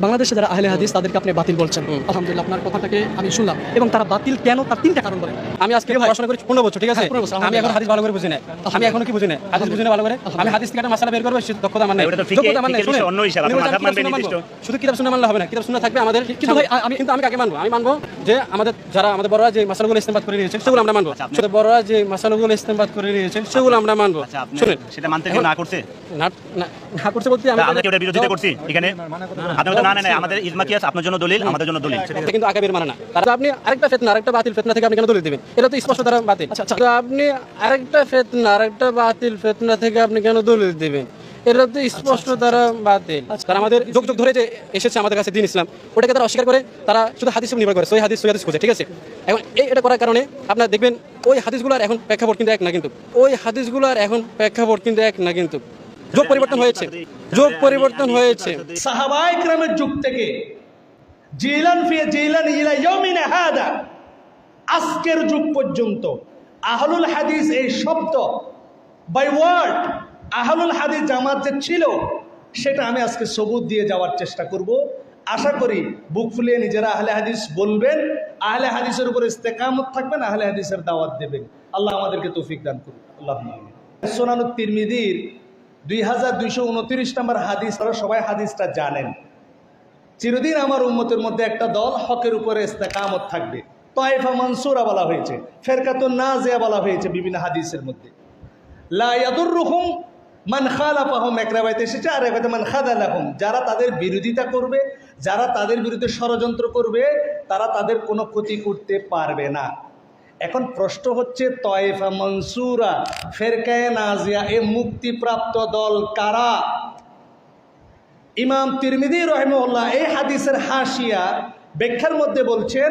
বাংলাদেশে যারা আহলে হাদিস তাদেরকে আপনি বাতিল বলছেন, আলহামদুলিল্লাহ আপনার কথাটাকে আমি শুনলাম, এবং তারা বাতিল কেন তার তিনটা কারণ বলেন। আমি আজকে পড়াশোনা করি 15 বছর, ঠিক আছে? 15 বছর, আমি এখন হাদিস ভালো করে বুঝি না। আমি এখনো কি বুঝি না, হাদিস বুঝি না ভালো করে। আমি হাদিস থেকে একটা মাসআলা বের করব, সে দক্ষতা আমার নাই। যোগ্যতা আমার নাই। শুনুন, অন্য হিসাব আপনি মাযহাব মানবেন নির্দিষ্ট। শুধু কিতাব শুনে মানলে হবে না, কিতাব শুনে থাকবে আমাদের। কিন্তু ভাই আমি কাকে মানবো? আমি মানবো যে আমাদের বড়রা যে মাসআলাগুলো ইস্তেমবাদ করে নিয়েছে সেগুলো আমরা মানবো। শুধু বড়রা যে মাসআলাগুলো ইস্তেমবাদ করে নিয়েছে সেগুলো আমরা মানবো। শুনুন, সেটা মানতে কেউ না করছে, না করছে বলতে আমরা কি ওটা বিরোধিতা করছি এখানে? আপনি তো না আমাদের ইজমা কি আছে, আপনার জন্য দলিল, আমাদের জন্য দলিল। সেটা কিন্তু আকাবির মানে না। তারা আপনি আরেকটা ফিতনা, আরেকটা বাতিল ফিতনা থেকে আপনি কেন দলিল দিবেন? এটা তো স্পষ্ট দ্বারা বাতিল। তো আপনি আরেকটা ফিতনা, আরেকটা বাতিল ফিতনা থেকে আপনি কেন দলিল দিবেন? এটা তো স্পষ্ট দ্বারা বাতিল। তারা আমাদের যুগ যুগ ধরে যে এসেছে আমাদের কাছে দ্বীন ইসলাম, ওটাকে তারা অস্বীকার করে, তারা শুধু হাদিস নির্ভর করে, সহি হাদিস খোঁজে, ঠিক আছে? এখন এটা করার কারণে আপনারা দেখবেন ওই হাদিসগুলোর এখন প্রেক্ষাপট কিন্তু এক না, কিন্তু ওই হাদিসগুলোর এখন প্রেক্ষাপট কিন্তু এক না, কিন্তু যুগ পরিবর্তন হয়েছে, যুগ পরিবর্তন হয়েছে। সাহাবায়ে কেরামের যুগ থেকে জিলান ইলা ইয়াউমিনা হাদা, আজকের যুগ পর্যন্ত আহলুল হাদিস এই শব্দ বাই ওয়ার্ড আহলুল হাদিস জামাত যে ছিল, সেটা আমি আজকে সবুত দিয়ে যাওয়ার চেষ্টা করব। আশা করি বুক ফুলিয়ে নিজেরা আহলে হাদিস বলবেন, আহলে হাদিসের উপর ইস্তেকামত থাকবেন, আহলে হাদিসের দাওয়াত দেবেন। আল্লাহ আমাদেরকে তৌফিক দান করুন। আল্লাহুম্মা আমিন। সুনানুত তিরমিজির 2229 নম্বর হাদিস, তারা সবাই হাদিসটা জানেন। চিরদিন আমার উম্মতের মধ্যে একটা দল হকের উপরে ইস্তেকামত থাকবে। তায়েফা মানসুরা বলা হয়েছে, ফেরকাতুন নাজিয়া বলা হয়েছে বিভিন্ন হাদিসের মধ্যে। লা ইয়াদুররুহুম মান খালাফাহুম, এক রাওয়ায়াতে এসেছে, আর এক রাওয়ায়াতে মান খাযালাহুম, যারা তাদের বিরোধিতা করবে, যারা তাদের বিরুদ্ধে ষড়যন্ত্র করবে, তারা তাদের কোনো ক্ষতি করতে পারবে না। এখন প্রশ্ন হচ্ছে, তায়েফা মানসুরা, ফেরকায়ে নাজিয়া, এ মুক্তিপ্রাপ্ত দল কারা? ইমাম তিরমিজি রাহিমাহুল্লাহ এই হাদিসের হাসিয়া ব্যাখ্যার মধ্যে বলছেন,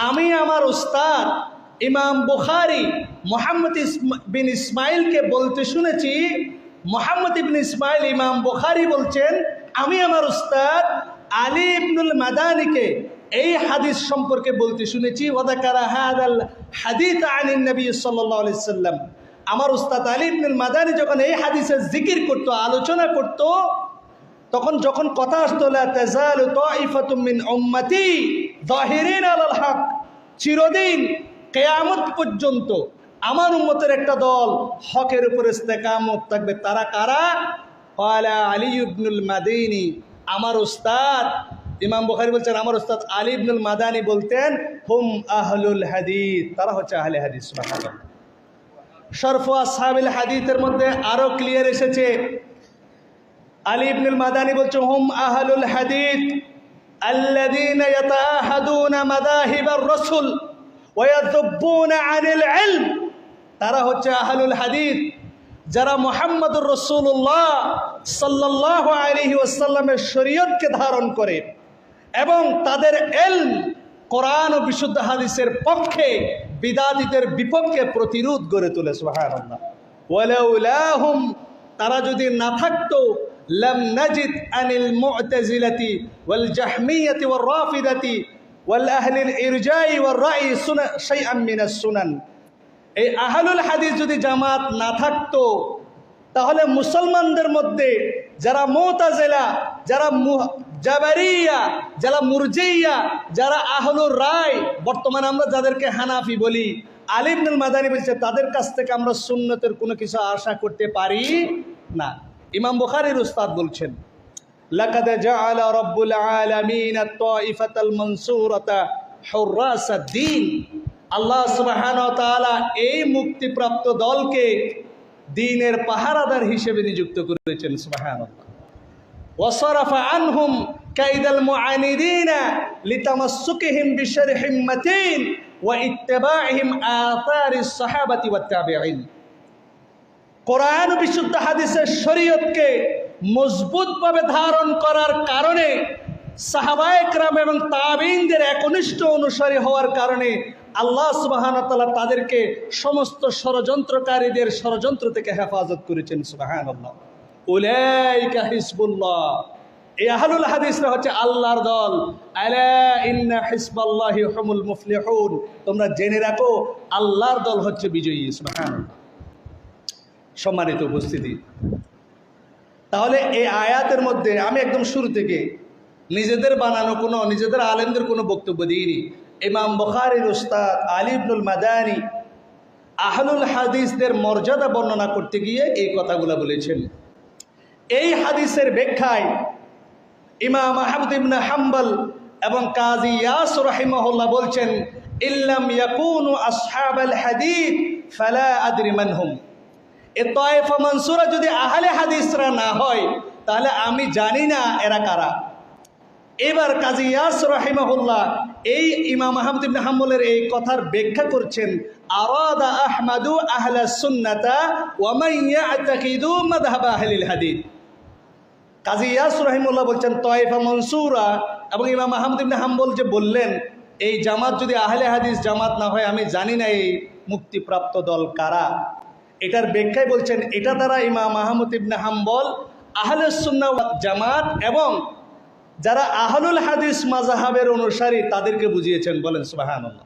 আমি আমার উস্তাদ ইমাম বুখারী মুহাম্মদ বিন ইসমাইলকে বলতে শুনেছি। মুহাম্মদ ইবনে ইসমাইল ইমাম বুখারী বলছেন, আমি আমার উস্তাদ আলী ইবনুল মাদানীকে এই হাদিস সম্পর্কে বলতে শুনেছি। ওয়াদাকারা হাদাল হাদিস আনিন নবী সাল্লাল্লাহু আলাইহি সাল্লাম, আমার উস্তাদ আলী ইবনুল মাদানী যখন এই হাদিসের জিকির করত, আলোচনা করত, তখন যখন কথা আসতো, লা তাজালু তাইফাতুম মিন উম্মতি যাহিরিন আলাল হক, চিরদিন কিয়ামত পর্যন্ত আমার উম্মতের একটা দল হকের উপর ইস্তেকামত থাকবে। তারা কারা? ক্বালা আলী ইবনুল মাদানী, আমার উস্তাদ ইমাম বুখারী বলছেন, আমার উস্তাদ আলী ইবনুল মাদানী বলতেন, হুম আহলুল হাদিস, তারা হচ্ছে আহলে হাদিস। সুবহানাল্লাহ। শরফ আসহাবুল হাদিসের মধ্যে আরো ক্লিয়ার এসেছে, আলী ইবনুল মাদানী বলছে, হুম আহলুল হাদিস আল্লাযীনা ইয়াতাআহাদুনা মাযাহিবার রাসূল ওয়া ইয়াযুব্বুনা আনিল ইলম, তারা হচ্ছে আহলুল হাদিস যারা মুহাম্মদুর রাসূলুল্লাহ সাল্লাল্লাহু আলাইহি ওয়াসাল্লামের শরীয়তকে ধারণ করে এবং তাদের ইলম কোরআন ও বিশুদ্ধ হাদিসের পক্ষে, বিদাতীদের বিপক্ষে প্রতিরোধ গড়ে তোলে। সুবহানাল্লাহ। ওয়ালাউলাহুম, তারা যদি না থাকতো, লাম নাজিদ আনিল মু'তাজিলাতি ওয়াল জাহমিয়াতি ওয়ার রাফিদাতি ওয়াল আহলিল ইরজাই ওয়ার রাই সুনান শাইআন মিনাস সুনান, এই আহলুল হাদিস যদি জামাত না থাকতো, তাহলে মুসলমানদের মধ্যে যারা মুতাজিলা, যারা জাবারিয়া, যারা মুরজিয়া, যারা আহলুর রায়, বর্তমানে আমরা যাদেরকে হানাফি বলি, আলী ইবনুল মাদানী বলছে, তাদের কাছ থেকে আমরা সুন্নতের কোনো কিছু আশা করতে পারি না। ইমাম বুখারীর উস্তাদ বলছেন, লাকাদ জাআলা রাব্বুল আলামিন আত-তাইফাতাল মানসুরাতা হুরাসাদ-দ্বীন, আল্লাহ সুবহানাহু ওয়া তাআলা এই মুক্তিপ্রাপ্ত দলকে দ্বীনের পাহারাদার হিসেবে নিযুক্ত করেছেন। সুবহানাল্লাহ। ওয়াসারাফা আনহুম কাইদাল মুআনিদিনা লিতামাসসুকিহিম বিশরহিম মাতিন ওয়া ইত্তিবাইহিম আথারিস সাহাবাতি ওয়াত তাবিঈন, কোরআন ও বিশুদ্ধ হাদিসের শরীয়তকে মজবুতভাবে ধারণ করার কারণে, সাহাবায়ে কেরাম এবং তাবিঈনদের একনিষ্ঠ অনুসারী হওয়ার কারণে আল্লাহ সুবহানাহু ওয়া তাআলা তাদেরকে সমস্ত ষড়যন্ত্রকারীদের ষড়যন্ত্র থেকে হেফাজত করেছেন। সুবহানাল্লাহ। উলাইকা হিজবুল্লাহ, এই আহলুল হাদিসরা হচ্ছে আল্লাহর দল। আলা ইন্না হিজবাল্লাহি হুমুল মুফলিহুন, তোমরা জেনে রাখো আল্লাহর দল হচ্ছে বিজয়ী। সুবহানাল্লাহ। সম্মানিত উপস্থিতি, তাহলে এই আয়াতের মধ্যে আমি একদম শুরু থেকে নিজেদের বানানো কোনো, নিজেদের আলেমদের কোনো বক্তব্য দিইনি। ইমাম বুখারীর উস্তাদ আলী ইবনুল মাদানী আহলুল হাদিসদের মর্যাদা বর্ণনা করতে গিয়ে এই কথাগুলো বলেছেন। এই হাদিসের ব্যাখ্যায় ইমাম আহমদ ইবনে হাম্বল এবং কাজী ইয়াস রাহিমাহুল্লাহ বলছেন, ইল্লাম ইয়াকুনু আসহাবাল হাদিস ফালা আদরি মানহুম। এ তায়েফা মানসুরা যদি আহলে হাদিসরা না হয় তাহলে আমি জানি না এরা কারা। এবার কাজী ইয়াস রাহিমাহুল্লাহ এই ইমাম আহমদ ইবনে হাম্বলের এই কথার ব্যাখ্যা করছেন, আরাদা আহমাদু আহলাস সুন্নাতা ওয়া মান ইয়াতাকিদু মাযহাব আহলিল হাদিস। কাজী ইয়াস রাহিমাহুল্লাহ বলছেন তায়েফা মানসুরা এবং ইমাম আহমদ ইবনে হাম্বল যে বললেন এই জামাত যদি আহলে হাদিস জামাত না হয় আমি জানি না এই মুক্তিপ্রাপ্ত দল কারা। এটার ব্যাখ্যায় বলছেন এটা দ্বারা ইমাম আহমদ ইবনে হাম্বল আহলে সুন্নাহ ওয়াল জামাত এবং যারা আহলুল হাদিস মাযহাবের অনুসারী তাদেরকে বুঝিয়েছেন। বলেন সুবহানাল্লাহ।